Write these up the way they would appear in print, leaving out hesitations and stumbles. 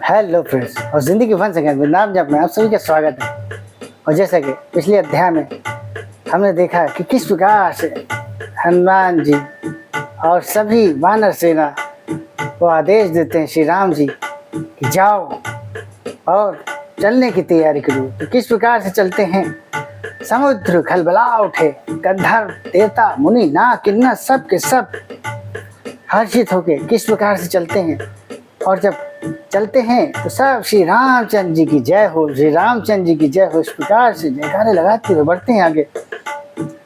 Hello friends और जिंदगी fun से में नाम जप में आप सभी का स्वागत है। और जैसा कि पिछले अध्याय में हमने देखा कि किस प्रकार से हनुमान जी और सभी वानर सेना को आदेश देते हैं श्री राम जी कि जाओ और चलने की तैयारी करो। तो किस प्रकार से चलते हैं, समुद्र खलबला उठे, गंधर्व देवता मुनि नाग किन्नर सब के सब हर्षित होके किस प्रकार से चलते हैं। और जब चलते हैं तो सब श्री रामचंद्र जी की जय हो, श्री रामचंद्र जी की जय हो, इस प्रकार से जयकारे लगाते हुए बढ़ते हैं आगे।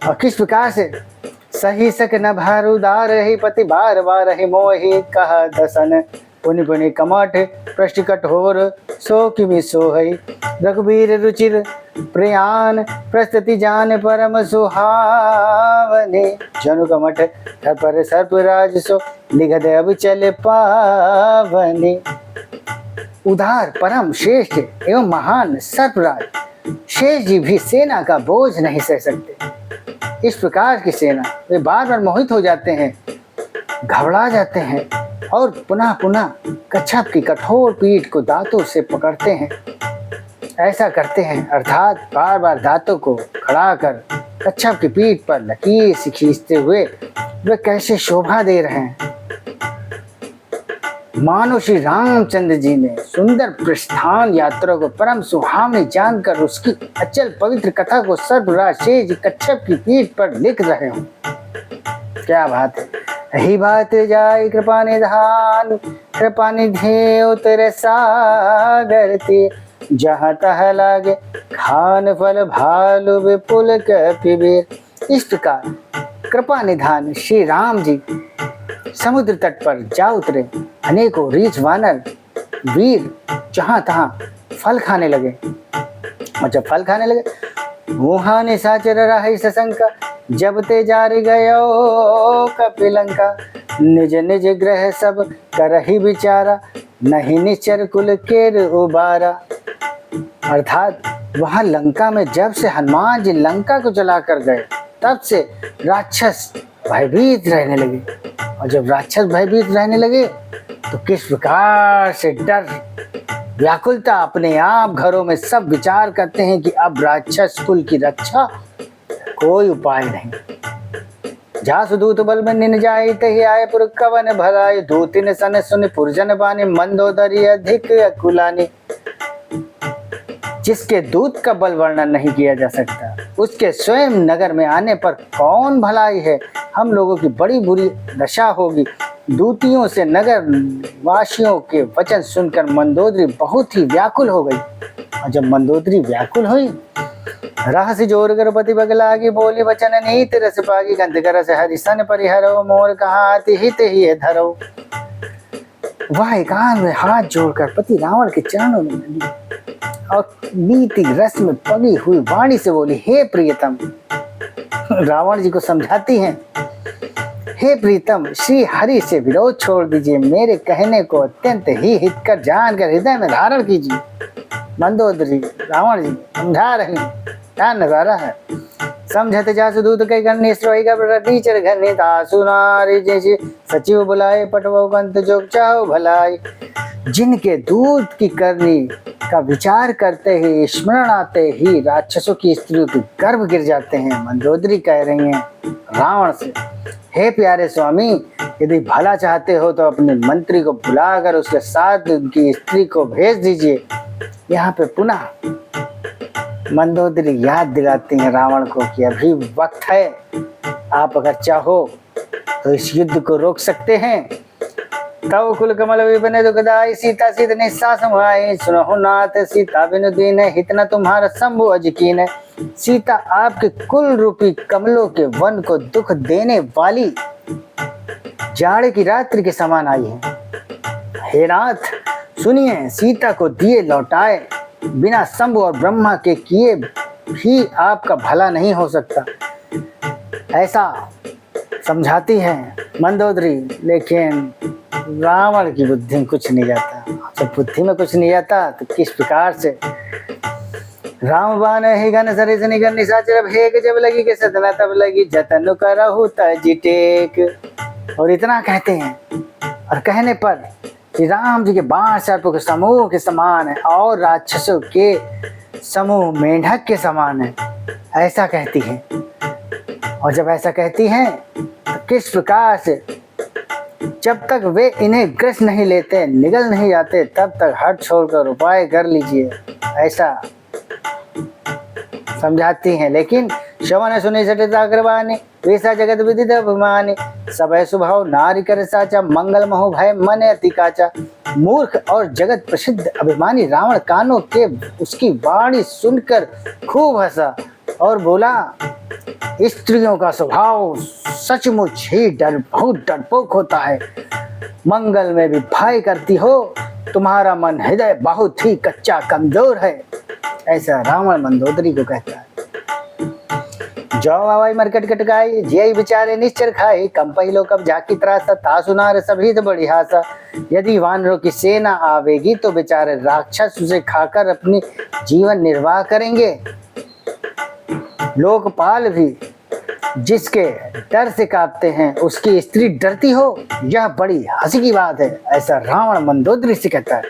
और किस प्रकार से सही सक न भारुदार ही पति बार बार ही मोहि कह दसन पुनि पुनि कमठ पृष्ठ कठोर सो किमि सोहई रघुबीर रुचिर प्रयान प्रस्तुति जान परम सुहावने जनु कमठ पर सर्पराज सो लिखद अब चल पावने। उदार परम श्रेष्ठ एवं महान सर्पराज शेष जी भी सेना का बोझ नहीं सह सकते। इस प्रकार की सेना वे बार बार मोहित हो जाते हैं, घबरा जाते हैं और पुनः पुनः कच्छप की कठोर पीठ को दांतों से पकड़ते हैं। ऐसा करते हैं अर्थात बार बार दांतों को खड़ा कर कच्छप की पीठ पर लकीर से खींचते हुए वे कैसे शोभा दे रहे हैं, मानो श्री रामचंद्र जी ने सुंदर प्रस्थान यात्रा को परम सुहावनी जानकर उसकी अचल पवित्र कथा को सर्पराज शेष कच्छप की पीठ पर लिख रहे हो। क्या बात है। यही बात जाय कृपा निधान कृपा निधे उतर सागर ते जहाँ तह लागे खान फल भालु विपुल कपिबेर। इस प्रकार कृपा निधान श्री राम जी समुद्र तट पर जा उतरे। अनेकों रीछ वानर वीर जहाँ तहाँ फल खाने लगे। और जब फल खाने लगे वहाँ निशाचर रहे सशंका जब ते जारी गयो कपिलंका निज निज ग्रह सब करही विचारा नहीं निचर कुल केर उबारा। अर्थात वहाँ लंका में जब से हनुमान जी लंका को जला कर गए तब से राक्षस भयभीत रहने लगे। और जब राक्षस भयभीत रहने लगे तो किस प्रकार से डर व्याकुलता अपने आप घरों में सब विचार करते हैं कि अब राक्षस कुल की रक्षा कोई उपाय नहीं। जा सुदूत बल में निन जाई तही आए पुर कवन भलाई दूतिन सन सुन पुरजन बानी मंदोदरी अधिक अकुलानी। जिसके दूत का बल वर्णन नहीं किया जा सकता उसके स्वयं नगर में आने पर कौन भलाई है। हम लोगों की बड़ी बुरी दशा होगी। दूतियों से नगर वासियों के वचन सुनकर मंदोदरी बहुत ही व्याकुल हो गई। और जब मंदोदरी व्याकुल हुई रहस्य जोर कर पति बगलागी बोली वचन नीत रस पागी गंध कर से हरिसन परिहरो मोर कहाँ अति हित ही धरो। वह एकांत में हाथ जोड़कर पति रावण के चरणों में लगी और नीति रस में पगी हुई वाणी से बोली, हे प्रियतम। रावण जी को समझाती हैं, हे प्रीतम श्री हरि से विरोध छोड़ दीजिए, मेरे कहने को अत्यंत ही हितकर जानकर हृदय में धारण कीजिए। मंदोदरी रावण जी समझा रही क्या नजारा है। समझत जासु दूत कई गन्नी स्रोही का नीचर घनी तासु नारी जैसे सचिव बुलाए पटवो कंत जोग चाहो भलाई। जिनके दूत की करनी का विचार करते ही स्मरण आते ही राक्षसों की स्त्रियों के गर्भ गिर जाते हैं। मंदोदरी कह रही हैं रावण से, हे प्यारे स्वामी, यदि भला चाहते हो तो अपने मंत्री को बुलाकर उसके साथ उनकी स्त्री को भेज दीजिए। यहाँ पे पुनः मंदोदरी याद दिलाती हैं रावण को कि अभी वक्त है, आप अगर चाहो तो इस युद्ध को रोक सकते हैं। तव कुल कमल विपिन दुखदाई सीता सीत निस्सा समाई सुनहु नाथ सीता बिनु दीन हित न तुम्हारा शंभु अजकीन। सीता आपके कुल रूपी कमलों के वन को दुख देने वाली जाड़े की रात्रि के समान आई है। हे नाथ सुनिए, सीता को दिए लौटाए बिना शंभु और ब्रह्मा के किए भी आपका भला नहीं हो सकता, ऐसा समझाती है मंदोदरी। लेकिन रावण की बुद्धि में कुछ नहीं जाता। जब बुद्धि में कुछ नहीं जाता तो किस प्रकार से राम बाण ही घन सरिस निगन निशाचर भेग जब लगी के सतना तब लगी जतन करहु तज टेक। और इतना कहते हैं और कहने पर कि राम जी के बाण सर्प के समूह के समान है और राक्षसों के समूह मेंढक के समान है, ऐसा कहती है। और जब ऐसा कहती हैं तो किस प्रकार से जब तक वे इन्हें ग्रस नहीं लेते, निगल नहीं जाते, तब तक हट छोड़कर उपाय कर लीजिए, ऐसा समझाती हैं। लेकिन श्रवण सुनि सटिता करवानी, वैसा जगत विदित अभिमानी, सब स्वभाव नारी कर साचा, मंगल मोह भय मन अति काचा। मूर्ख और जगत प्रसिद्ध अभिमानी रावण कानों के उसकी वाणी सुनकर खूब हंसा और बोला, स्त्रियों का स्वभाव सचमुच ही बहुत डरपोक होता है, मंगल में भी भय करती हो, तुम्हारा मन हृदय बहुत ही कच्चा कमजोर है, ऐसा रावण मंदोदरी को कहता है। जो आवाई मरकट कटकाई, जियई बेचारे निश्चर खाई, कंपई लो कब झाकी त्रासा, था सुनार सभी तो बड़ी हासा। यदि वानरों की सेना आवेगी तो बेचारे राक्षस उसे खाकर अपनी जीवन निर्वाह करेंगे। लोकपाल भी जिसके डर से कांपते हैं उसकी स्त्री डरती हो, यह बड़ी हंसी की बात है, ऐसा रावण मंदोदरी से कहता है।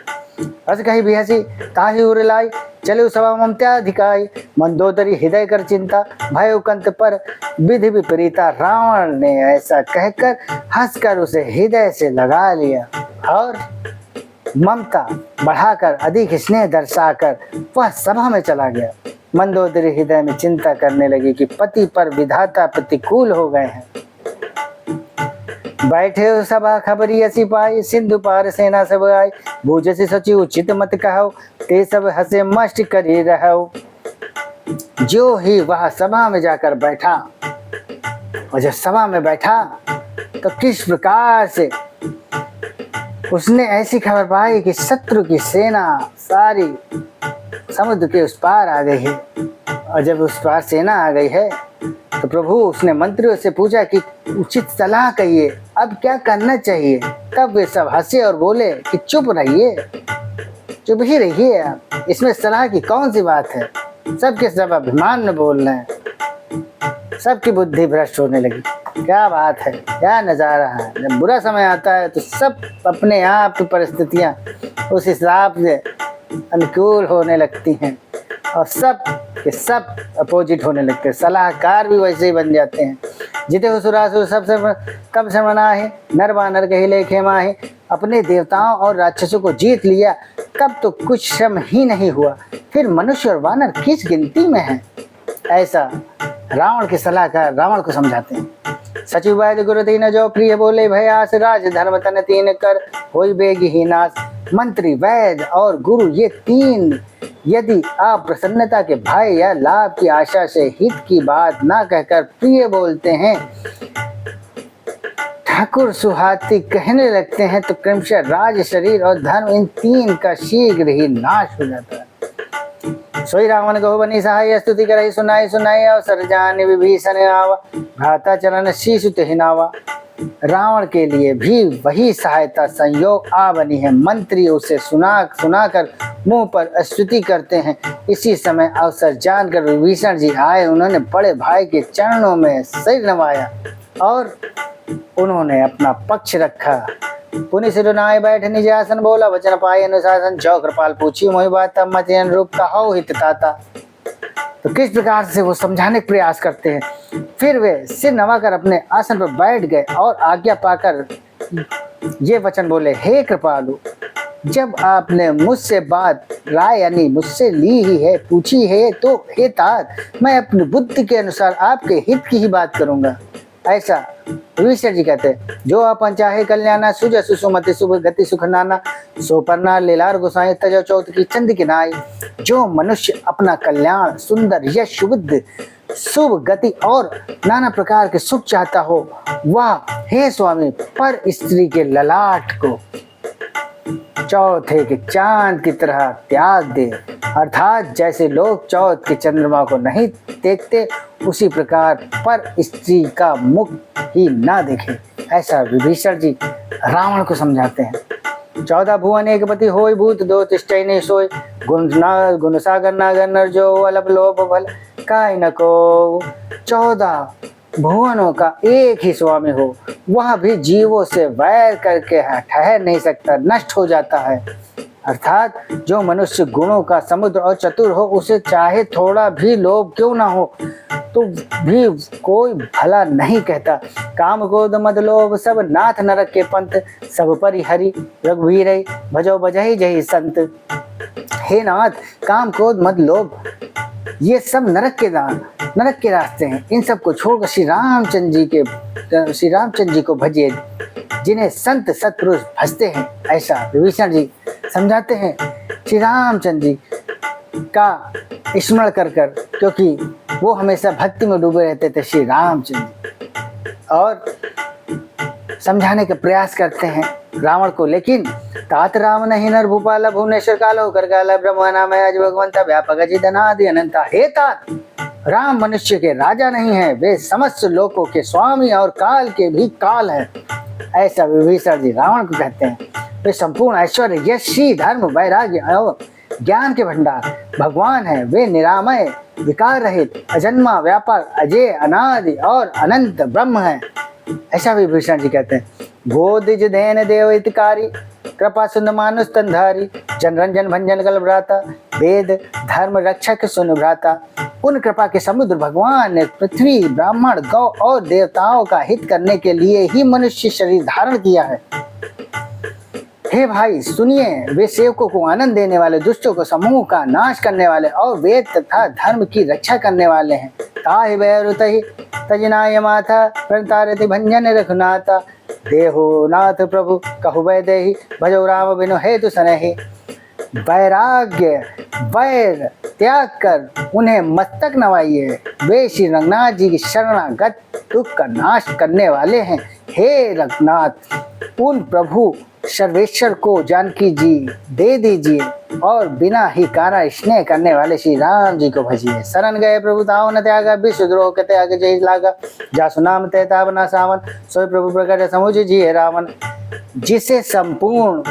हंस कही भी हंसी ताही उरलाई, चले सभा ममता अधिकाई, मंदोदरी हृदय कर चिंता, भय कंत पर विधि विपरीता। रावण ने ऐसा कहकर हंसकर उसे हृदय से लगा लिया और ममता बढ़ाकर अधिक स्नेह दर्शाकर वह सभा में चला गया। मंदोदरी हृदय में चिंता करने लगी कि पति पर विधाता प्रतिकूल हो गए हैं। बैठे हो सभा खबरी ऐसी पाई, सिंधु पार सेना सब आई, बूझसी सची उचित मत कहो, ते सब हंसे मस्त करी रहो। जो ही वह सभा में जाकर बैठा, और जब सभा में बैठा तो किस प्रकार से उसने ऐसी खबर पाई कि शत्रु की सेना सारी समुद्र के उस पार आ गई है। और जब उस पार सेना आ गई है तो प्रभु उसने मंत्रियों से पूछा कि उचित सलाह कहिए, अब क्या करना चाहिए। तब वे सब हंसे और बोले कि चुप रहिए, चुप ही रहिए आप, इसमें सलाह की कौन सी बात है। सबके सब अभिमान में बोल रहे हैं, सबकी बुद्धि भ्रष्ट होने लगी। क्या बात है, क्या नज़ारा है। जब बुरा समय आता है तो सब अपने आप की परिस्थितियाँ उस हिसाब से अनुकूल होने लगती हैं और सब के सब अपोजिट होने लगते हैं। सलाहकार भी वैसे ही बन जाते हैं। जिते हो सुरासुर सब से तब से मना है, नर बानर कही लेखे माहे। अपने देवताओं और राक्षसों को जीत लिया तब तो कुछ श्रम ही नहीं हुआ, फिर मनुष्य और वानर किस गिनती में हैं। ऐसा रावण के सलाहकार रावण को समझाते हैं। सचिव वैद्य गुरु तीन जो प्रिय बोले, भयास राज धर्म तन तीन कर, होई बेगी ही नाश। मंत्री वैद्य और गुरु ये तीन यदि आप प्रसन्नता के भय या लाभ की आशा से हित की बात ना कहकर प्रिय बोलते हैं, ठाकुर सुहाती कहने लगते हैं, तो क्रमशः राज शरीर और धर्म इन तीन का शीघ्र ही नाश हो जाता है। सोई रावण को बनी सहाय, स्तुति करही सुनाई सुनाई, अवसर जान विभीषण आवा, भ्राता चरण शीशु हिनावा। रावण के लिए भी वही सहायता संयोग आ बनी है। मंत्री उसे सुनाकर मुंह पर स्तुति करते हैं। इसी समय अवसर जानकर विभीषण जी आए। उन्होंने बड़े भाई के चरणों में सिर नवाया और उन्होंने अपना पक्ष रखा। पुनि सिरुनाए बैठ निज आसन, बोला वचन पाए अनुशासन। जो कृपाल पूछी मोहि बात, तब मत अनुरूप कहो हित ताता। तो किस प्रकार से वो समझाने का प्रयास करते हैं। फिर वे सिर नवाकर अपने आसन पर बैठ गए और आज्ञा पाकर ये वचन बोले, हे कृपालु, जब आपने मुझसे बात राय यानी मुझसे ली ही है, पूछी है, तो हे तात, मैं अपनी बुद्धि के अनुसार आपके हित की ही बात करूंगा। ऐसा विभीषण जी कहते हैं। जो अपन चाहे कल्याणा, सुज सुसुमति शुभ गति सुख नाना, सो परना लीलार गोसाई तजो चौथ की चंद की नाई। जो मनुष्य अपना कल्याण, सुंदर यश, शुभ शुभ गति और नाना प्रकार के सुख चाहता हो, वह हे स्वामी पर स्त्री के ललाट को चौथे के चांद की तरह त्याग दे। अर्थात जैसे लोग चौथ के चंद्रमा को नहीं देखते, उसी प्रकार पर स्त्री का मुख ही ना देखे। ऐसा विभीषण जी रावण को समझाते हैं। 14 भुवन एक पति होय, भूत दो तिष्ठै नहीं सोय। गुण सागर नागर नर जो, अलप लोभ भल काय न को। 14 भुवनों का एक ही स्वामी हो, वह भी जीवों से वैर करके ठहर नहीं सकता, नष्ट हो जाता है। अर्थात जो मनुष्य गुणों का समुद्र और चतुर हो, उसे चाहे थोड़ा भी लोभ क्यों ना हो तो भी कोई भला नहीं कहता। काम क्रोध मद लोभ सब नाथ नरक के पंथ, सब परि हरि रघुवीर भजो बजहि जहि संत। हे नाथ, काम क्रोध मद लोभ ये सब नरक के रास्ते हैं। इन सब को छोड़कर श्री रामचंद्र जी को भजिए, जिन्हें संत सत्पुरुष भजते हैं। ऐसा विभीषण जी समझाते हैं श्री रामचंद्र जी का स्मरण कर क्योंकि वो हमेशा भक्ति में डूबे रहते थे श्री रामचंद्र, और समझाने का प्रयास करते हैं रावण को। लेकिन तात राम नहीं नर भूपाल भुवनेश्वर कालो कर काला ब्रह्म नाम है अज भगवंता व्यापक अजित अनादि अनंता। हे तात, राम मनुष्य के राजा नहीं है, वे समस्त लोकों के स्वामी और काल के भी काल है। ऐसा विभीषण जी रावण को कहते हैं। वे संपूर्ण ऐश्वर्य यश श्री धर्म वैराग्य और ज्ञान के भंडार भगवान है। वे निरामय विकार रहित अजन्मा व्यापक अजय अनादि और अनंत ब्रह्म है। ऐसा विभीषण जी कहते हैं। गोदिज देन देव हितकारी कृपा सुंद मानुष तंधारी जन रंजन भंजन कल भ्राता वेद धर्म रक्षक सुन भ्राता। उन कृपा के समुद्र भगवान ने पृथ्वी ब्राह्मण गौ और देवताओं का हित करने के लिए ही मनुष्य शरीर धारण किया है। हे भाई सुनिए, वे सेवकों को आनंद देने वाले, दुष्टों को समूह का नाश करने वाले और वेद तथा धर्म की रक्षा करने वाले हैं। ताहि बैरुतहि तजनाय माथा प्रणतारति भंजन रघुनाथा। देहो नाथ प्रभु कहु वैदेहि भजो राम बिनु हेतु सनहि। वैराग्य वैर त्याग कर उन्हें मस्तक नवाइए। वे श्री रंगनाथ जी की शरणागत दुख का नाश करने वाले हैं। हे रघुनाथ, उन प्रभु सर्वेश्वर को जानकी जी दे दीजिए और बिना ही कारा स्नेह करने वाले श्री राम जी को भजिए। शरण गए प्रभु ताव न त्यागा, विश्वद्रोह के त्याग जय लागा। जासु नाम ते ताप न सावन, सोई प्रभु प्रकट समुझ जी है रावण। जिसे संपूर्ण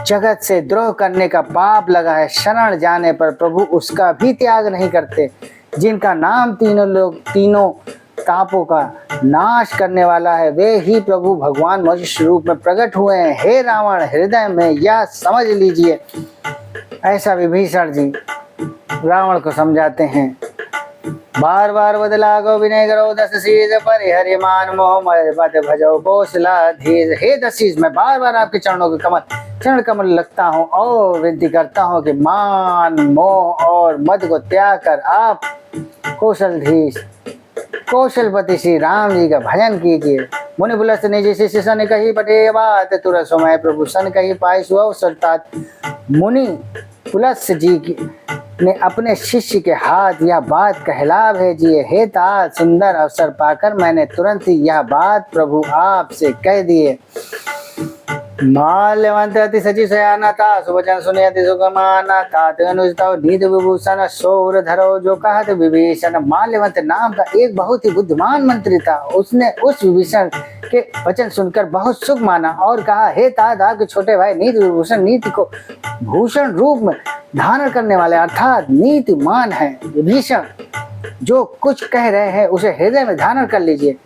जगत से द्रोह करने का पाप लगा है, शरण जाने पर प्रभु उसका भी त्याग नहीं करते। जिनका नाम तीनों तापों का नाश करने वाला है, वे ही प्रभु भगवान मनुष्य रूप में प्रकट हुए हैं। हे रावण, हृदय में यह समझ लीजिए। ऐसा विभीषण जी रावण को समझाते हैं। बार बार बदला गो विनय करो दस शीज पर हरि मान मोह मद भजो कौशला धीर। हे दशीज, मैं बार बार आपके चरणों के चरण कमल लगता हूँ और विनती करता हूँ कि मान मोह और मद को त्याग कर आप कौशलपति श्री राम जी का भजन कीजिए। मुनि बुलस निज शिष्य सन कही पटे बात तुरंत समय प्रभु सन कही पाई सुअवसरतात। मुनि पुलस जी ने अपने शिष्य के हाथ यह बात कहला भेजिए। हे तात, सुंदर अवसर पाकर मैंने तुरंत ही यह बात प्रभु आपसे कह दिए। माल्यवंत अति सची सयाना था, सुवचन सुने अति सुगमाना तात अनुजता नीत विभूषण सौर धरो जो कहत विभीषण। माल्यवंत नाम का एक बहुत ही बुद्धिमान मंत्री था। उसने उस विभीषण के वचन सुनकर बहुत सुख माना और कहा, हे तात, आपके छोटे भाई नीति विभूषण नीति को भूषण रूप में धारण करने वाले अर्थात नीतिमान है। विभीषण जो कुछ कह रहे हैं उसे हृदय में धारण कर लीजिए।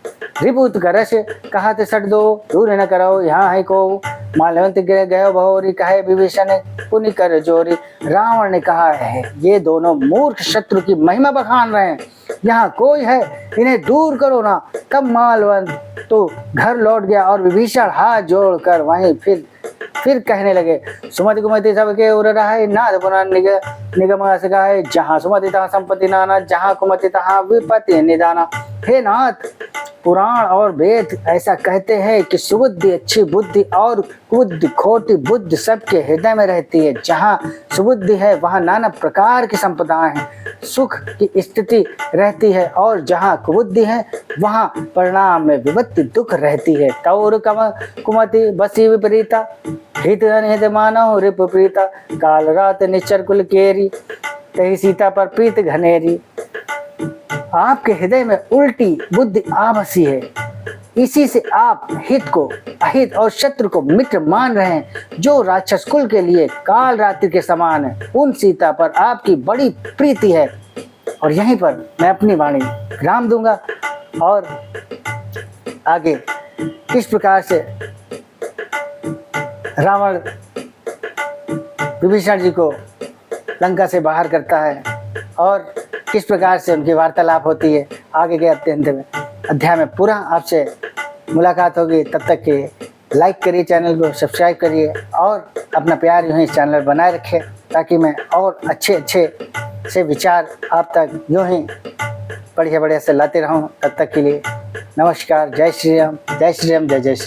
रिपुत करश कहत सट दो, दूर न करो यहाँ है को। माल्यवंत गिर गयो भौरी कहे विभीषण पुनि कर जोरी। रावण ने कहा है, ये दोनों मूर्ख शत्रु की महिमा बखान रहे हैं। यहाँ कोई है, इन्हें दूर करो ना। तब माल्यवंत तो घर लौट गया और विभीषण हाथ जोड़कर वहीं फिर कहने लगे, सुमति कुमति सबके उर रहे नाथ पुनः निगम है। जहाँ सुमति तहाँ संपत्ति नाना, जहाँ कुमति तहाँ विपत्ति निदाना। हे नाथ, पुराण और वेद ऐसा कहते हैं कि सुबुद्धि अच्छी बुद्धि और कुबुद्धि खोटी बुद्धि सबके हृदय में रहती है। जहाँ सुबुद्धि है वहाँ नाना प्रकार की संपदाएं हैं, सुख की स्थिति रहती है, और जहाँ कुबुद्धि है वहाँ परिणाम में विपत्ति दुख रहती है। तौर कुमति बसी विपरीता, हित अनहित मानव रिप प्रीता। काल रात निश्चर कुल केरी, तही सीता पर प्रीत घनेरी। आपके हृदय में उल्टी बुद्धि आ बसी है, इसी से आप हित को अहित और शत्रु को मित्र मान रहे हैं। जो राक्षस कुल के लिए काल रात्रि के समान है, उन सीता पर आपकी बड़ी प्रीति है। और यहीं पर मैं अपनी वाणी विराम दूंगा। और आगे किस प्रकार से रावण विभीषण जी को लंका से बाहर करता है और किस प्रकार से उनकी वार्तालाप होती है, आगे के अध्याय में पूरा आपसे मुलाकात होगी। तब तक के लाइक करिए, चैनल को सब्सक्राइब करिए और अपना प्यार यूँ ही इस चैनल बनाए रखें, ताकि मैं और अच्छे से विचार आप तक यूँ ही बढ़िया से लाते रहूँ। तब तक के लिए नमस्कार। जय श्री राम, जय श्री राम, जय जय श्री राम।